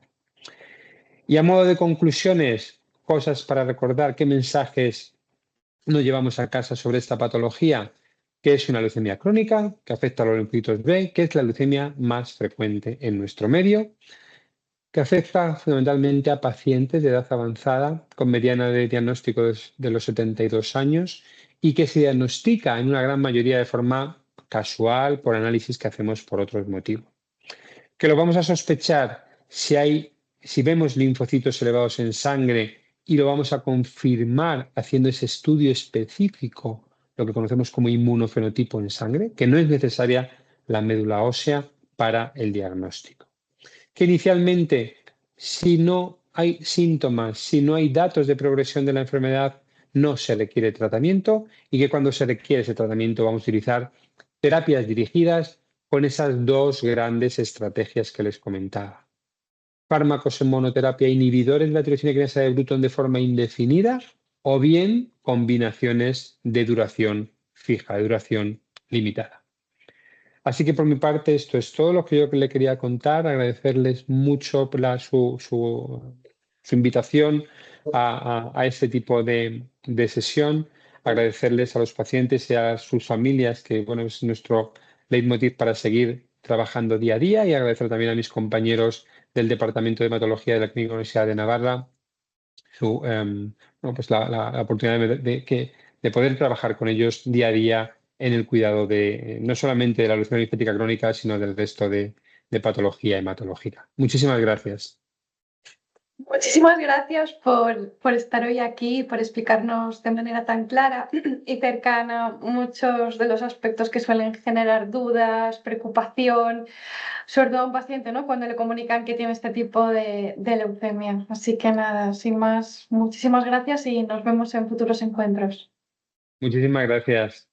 Y a modo de conclusiones, cosas para recordar, qué mensajes nos llevamos a casa sobre esta patología, que es una leucemia crónica que afecta a los linfocitos B, que es la leucemia más frecuente en nuestro medio, que afecta fundamentalmente a pacientes de edad avanzada con mediana de diagnóstico de los 72 años y que se diagnostica en una gran mayoría de forma casual por análisis que hacemos por otros motivos. Que lo vamos a sospechar si vemos linfocitos elevados en sangre y lo vamos a confirmar haciendo ese estudio específico, lo que conocemos como inmunofenotipo en sangre, que no es necesaria la médula ósea para el diagnóstico. Que inicialmente, si no hay síntomas, si no hay datos de progresión de la enfermedad, no se requiere tratamiento y que cuando se requiere ese tratamiento vamos a utilizar terapias dirigidas con esas dos grandes estrategias que les comentaba. Fármacos en monoterapia inhibidores de la tirosina quinasa de Bruton de forma indefinida o bien combinaciones de duración fija, de duración limitada. Así que por mi parte esto es todo lo que yo le quería contar, agradecerles mucho su invitación a este tipo de sesión, agradecerles a los pacientes y a sus familias, que bueno, es nuestro leitmotiv para seguir trabajando día a día, y agradecer también a mis compañeros del Departamento de Hematología de la Clínica Universidad de Navarra bueno, pues la oportunidad de poder trabajar con ellos día a día en el cuidado no solamente de la leucemia linfática crónica, sino del resto de patología hematológica. Muchísimas gracias. Muchísimas gracias por estar hoy aquí, por explicarnos de manera tan clara y cercana muchos de los aspectos que suelen generar dudas, preocupación, sobre todo a un paciente, ¿no? Cuando le comunican que tiene este tipo de leucemia. Así que nada, sin más, muchísimas gracias y nos vemos en futuros encuentros. Muchísimas gracias.